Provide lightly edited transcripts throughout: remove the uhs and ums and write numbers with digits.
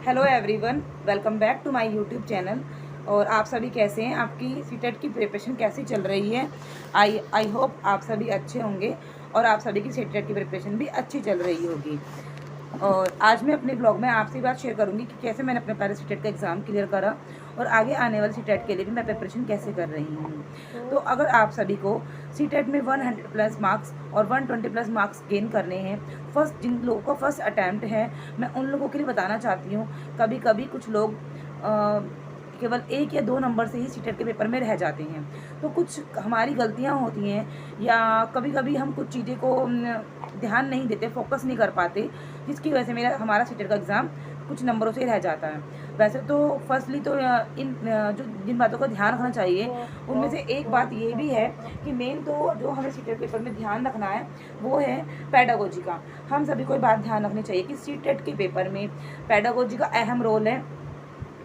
Hello everyone, welcome back to my YouTube channel. और आप सभी कैसे हैं? आपकी सीटेट की प्रिपरेशन कैसी चल रही है? आई होप आप सभी अच्छे होंगे और आप सभी की सीटेट की प्रिपरेशन भी अच्छी चल रही होगी। और आज मैं अपने ब्लॉग में आपसे बात शेयर करूंगी कि कैसे मैंने अपने पहले सीटेट का एग्ज़ाम क्लियर करा और आगे आने वाले सीटेट के लिए भी मैं प्रिपरेशन कैसे कर रही हूँ। तो अगर आप सभी को सीटेट में 100 प्लस मार्क्स और 120 प्लस मार्क्स गेन करने हैं, फर्स्ट जिन लोगों का फर्स्ट अटैम्प्ट है, मैं उन लोगों के लिए बताना चाहती हूँ। कभी कभी कुछ लोग केवल 1 या 2 नंबर से ही सीटेट के पेपर में रह जाते हैं। तो कुछ हमारी गलतियाँ होती हैं या कभी कभी हम कुछ चीज़ें को ध्यान नहीं देते, फोकस नहीं कर पाते, जिसकी वजह से हमारा सीटेट का एग्ज़ाम कुछ नंबरों से रह जाता है। वैसे तो फर्स्टली तो जो जिन बातों का ध्यान रखना चाहिए उनमें से एक बात ये भी है कि मेन तो जो हमें सीटेट पेपर में ध्यान रखना है वो है पेडागोजी का। हम सभी को बात ध्यान रखनी चाहिए कि सीटेट के पेपर में पेडागोजी का अहम रोल है,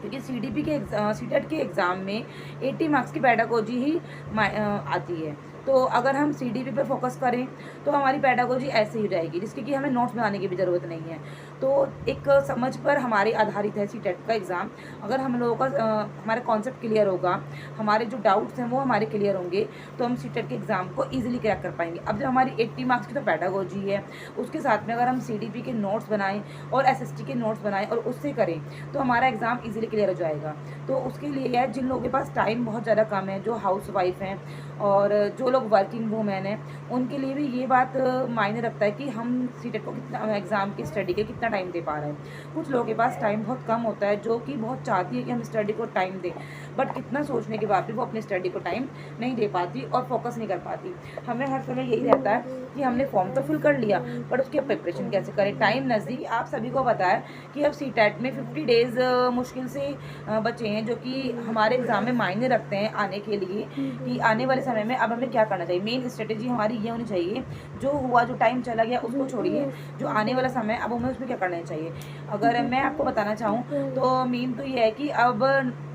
क्योंकि सीटेट के एग्ज़ाम में 80 मार्क्स की पेडागोजी ही आती है। तो अगर हम सीडीपी पे फोकस करें तो हमारी पेडागोजी ऐसे ही रहेगी, जिसकी कि हमें नोट्स बनाने की भी ज़रूरत नहीं है। तो एक समझ पर हमारे आधारित है सीटेट का एग्ज़ाम। अगर हम लोगों का हमारा कॉन्सेप्ट क्लियर होगा, हमारे जो डाउट्स हैं वो हमारे क्लियर होंगे, तो हम सीटेट के एग्ज़ाम को ईजिली क्रैक कर पाएंगे। अब जब हमारी 80 मार्क्स की तो पेडागोजी है, उसके साथ में अगर हम सीडीपी के नोट्स बनाएं और एसएसटी के नोट्स बनाएं और उससे करें तो हमारा एग्ज़ाम ईजिली क्लियर हो जाएगा। तो उसके लिए है जिन लोगों के पास टाइम बहुत ज़्यादा कम है, जो हाउस वाइफ हैं और जो लोग वर्किंग वूमेन हैं, उनके लिए भी ये बात मायने रखता है कि हम सीटेट को कितना एग्ज़ाम की स्टडी के कितना टाइम दे पा रहे हैं। कुछ लोगों के पास टाइम बहुत कम होता है, जो कि बहुत चाहती है कि हम स्टडी को टाइम दें, बट कितना सोचने के बाद भी वो अपनी स्टडी को टाइम नहीं दे पाती और फोकस नहीं कर पाती। हमें हर समय यही रहता है कि हमने फॉर्म तो फिल कर लिया, बट उसकी प्रिपरेशन कैसे करें, टाइम नज़दीक। आप सभी को पता है कि अब सीटेट में 50 डेज़ मुश्किल से बचे हैं, जो कि हमारे एग्ज़ाम में मायने रखते हैं आने के लिए कि आने वाले समय में अब हमें क्या करना चाहिए। मेन स्ट्रेटेजी हमारी ये होनी चाहिए, जो हुआ जो टाइम चला गया उसको छोड़िए, जो आने वाला समय अब हमें उसमें क्या करना चाहिए। अगर मैं आपको बताना चाहूँ तो मेन तो ये है कि अब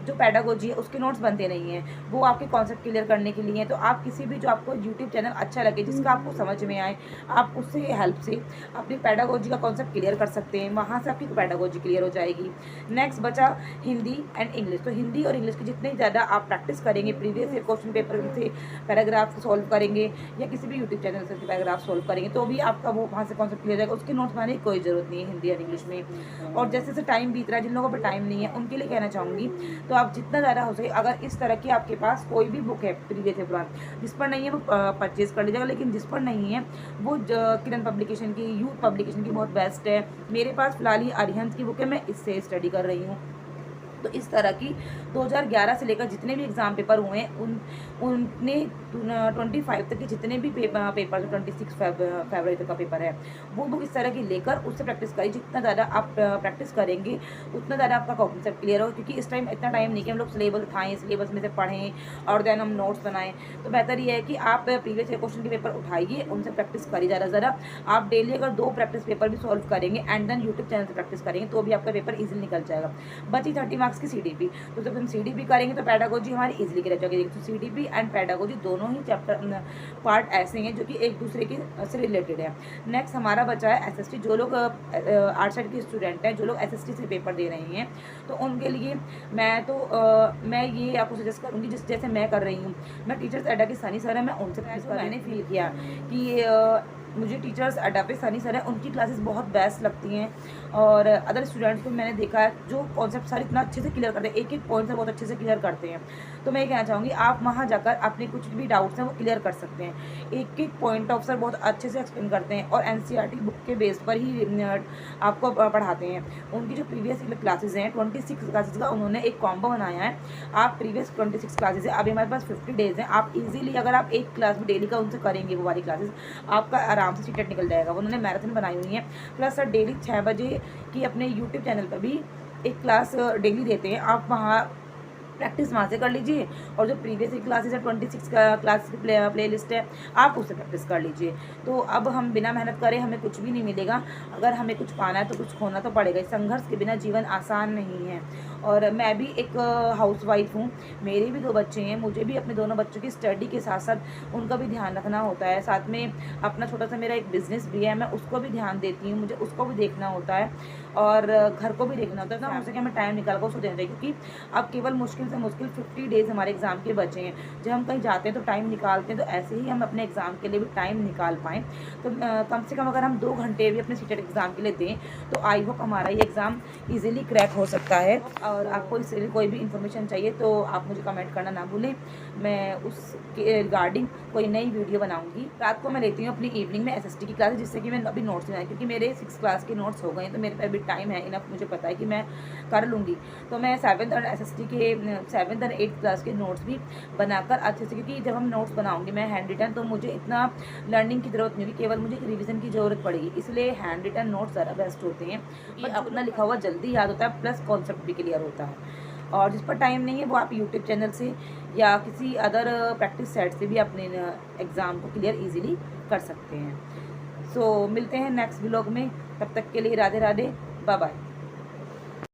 जो पेडागोजी है उसके नोट्स बनते नहीं हैं, वो आपके कॉन्सेप्ट क्लियर करने के लिए हैं। तो आप किसी भी जो आपको यूट्यूब चैनल अच्छा लगे, जिसका आपको समझ में आए, आप उससे हेल्प से अपनी पेडागोजी का कॉन्सेप्ट क्लियर कर सकते हैं, वहाँ से आपकी पेडागोजी क्लियर हो जाएगी। नेक्स्ट बचा हिंदी एंड इंग्लिश। तो हिंदी और इंग्लिश की जितनी ज़्यादा आप प्रैक्टिस करेंगे, प्रीवियस ईयर क्वेश्चन पेपर से पैराग्राफ सॉल्व करेंगे या किसी भी यूट्यूब चैनल से पैराग्राफ सॉल्व करेंगे, तो भी आपका वो वहाँ से कॉन्सेप्ट क्लियर हो जाएगा। उसके नोट्स बनाने की कोई ज़रूरत नहीं है हिंदी और इंग्लिश में। और जैसे जैसे टाइम बीत रहा है, जिन लोगों पर टाइम नहीं है उनके लिए कहना चाहूँगी, तो आप जितना ज़्यादा हो सके, अगर इस तरह की आपके पास कोई भी बुक है प्रीवियस ईयर पुरान, जिस पर नहीं है वो परचेज़ कर लीजिएगा, लेकिन जिस पर नहीं है वो किरण पब्लिकेशन की, यूथ पब्लिकेशन की बहुत बेस्ट है। मेरे पास फिलहाल ही अरिहंत की बुक है, मैं इससे स्टडी कर रही हूँ। तो इस तरह की 2011 से लेकर जितने भी एग्ज़ाम पेपर हुए हैं उनने 25 तक के जितने भी पेपर 26 फरवरी तक का पेपर है, वो बुक इस तरह की लेकर उससे प्रैक्टिस करिए। जितना ज़्यादा आप प्रैक्टिस करेंगे उतना ज़्यादा आपका कॉन्सेप्ट क्लियर होगा, क्योंकि इस टाइम इतना टाइम नहीं कि हम लोग सिलेबस उठाएँ, सिलेबस में से पढ़ें और देन हम नोट्स बनाएं। तो बेहतर ये है कि आप प्रीवियस ईयर क्वेश्चन के पेपर उठाइए, उनसे प्रैक्टिस करिए ज़्यादा। आप डेली अगर 2 प्रैक्टिस पेपर भी सॉल्व करेंगे एंड देन यूट्यूब चैनल से प्रैक्टिस करेंगे तो भी आपका पेपर ईजिली निकल जाएगा। बची 30 मार्क्स की सीडीपी। तो जब हम सीडीपी करेंगे तो पेडागोजी हमारी इजीली की रह जाएगी। तो सीडीपी एंड पेडागोजी दोनों ही चैप्टर पार्ट ऐसे हैं जो कि एक दूसरे के से रिलेटेड है। नेक्स्ट हमारा बचा है एसएसटी। जो लोग आर्ट साइड के स्टूडेंट हैं, जो लोग एसएसटी से पेपर दे रहे हैं, तो उनके लिए मैं ये आपको सजेस्ट करूँगी, जैसे मैं कर रही हूँ। मैं टीचर्स अड्डा के सनी सर है, मैं उनसे मैंने फील किया कि मुझे टीचर्स अड्डा पे सनी सर है, उनकी क्लासेस बहुत बेस्ट लगती हैं। और अदर स्टूडेंट्स को मैंने देखा है जो कॉन्सेप्ट सारे इतना अच्छे से क्लियर करते हैं, एक एक पॉइंट से बहुत अच्छे से क्लियर करते हैं। तो मैं ये कहना चाहूँगी, आप वहाँ जाकर अपने कुछ भी डाउट्स हैं वो क्लियर कर सकते हैं। एक एक पॉइंट ऑफ सर बहुत अच्छे से एक्सप्लेन करते हैं और एनसीईआरटी बुक के बेस पर ही आपको पढ़ाते हैं। उनकी जो प्रीवियस क्लासेज हैं 26 क्लासेज का उन्होंने एक कॉम्बो बनाया है। आप प्रीवियस 26 क्लासेज है, अभी हमारे पास 50 डेज़ हैं, आप इजीली अगर आप एक क्लास में डेली का उनसे करेंगे वो वाली क्लासेज, आपका आराम से सीटेट निकल जाएगा। उन्होंने मैराथन बनाई हुई है। प्लस सर डेली 6 बजे की अपने यूट्यूब चैनल पर भी एक क्लास डेली देते हैं, आप वहाँ प्रैक्टिस वहाँ से कर लीजिए। और जो प्रीवियस क्लासेस है 26 का क्लास की प्ले लिस्ट है, आप उससे प्रैक्टिस कर लीजिए। तो अब हम बिना मेहनत करें हमें कुछ भी नहीं मिलेगा। अगर हमें कुछ पाना है तो कुछ खोना तो पड़ेगा। संघर्ष के बिना जीवन आसान नहीं है। और मैं भी एक हाउसवाइफ हूँ, मेरे भी 2 बच्चे हैं, मुझे भी अपने दोनों बच्चों की स्टडी के साथ साथ उनका भी ध्यान रखना होता है। साथ में अपना छोटा सा मेरा एक बिज़नेस भी है, मैं उसको भी ध्यान देती हूँ, मुझे उसको भी देखना होता है। और घर को भी देखना होता है। तो हो सके हमें टाइम निकाल कर उसको देना चाहिए, क्योंकि अब केवल मुश्किल से मुश्किल 50 डेज़ हमारे एग्ज़ाम के बचे हैं। जब हम कहीं जाते हैं तो टाइम निकालते हैं, तो ऐसे ही हम अपने एग्ज़ाम के लिए भी टाइम निकाल पाएँ। तो कम से कम अगर हम 2 घंटे भी अपने सीटेट एग्ज़ाम के लिए दें, तो आई होप हमारा ये एग्ज़ाम ईज़िली क्रैक हो सकता है। और आपको इससे कोई भी इन्फॉर्मेशन चाहिए तो आप मुझे कमेंट करना ना भूलें, मैं उसके रिगार्डिंग कोई नई वीडियो बनाऊंगी। रात को मैं लेती हूँ अपनी इवनिंग में एसएसटी की क्लास, जिससे कि मैं अभी नोट्स बनाए, क्योंकि मेरे 6 क्लास के नोट्स हो गए हैं, तो मेरे पे अभी टाइम है इनफ, मुझे पता है कि मैं कर लूँगी। तो मैं 7th और एसएसटी के 7th और 8th क्लास के नोट्स भी बनाकर अच्छे से, क्योंकि जब हम नोट्स बनाऊँगी मैं हैंड रिटन, तो मुझे इतना लर्निंग की ज़रूरत नहीं होगी, केवल मुझे रिविज़न की ज़रूरत पड़ेगी। इसलिए हैंड रिटन नोट्स ज़्यादा बेस्ट होते हैं, ये अपना लिखा हुआ जल्दी याद होता है, प्लस कॉन्सेप्ट भी क्लियर होता है। और जिस पर टाइम नहीं है वो आप यूट्यूब चैनल से या किसी अदर प्रैक्टिस सेट से भी अपने एग्ज़ाम को क्लियर इजीली कर सकते हैं। सो मिलते हैं नेक्स्ट व्लॉग में, तब तक के लिए राधे राधे, बाय बाय।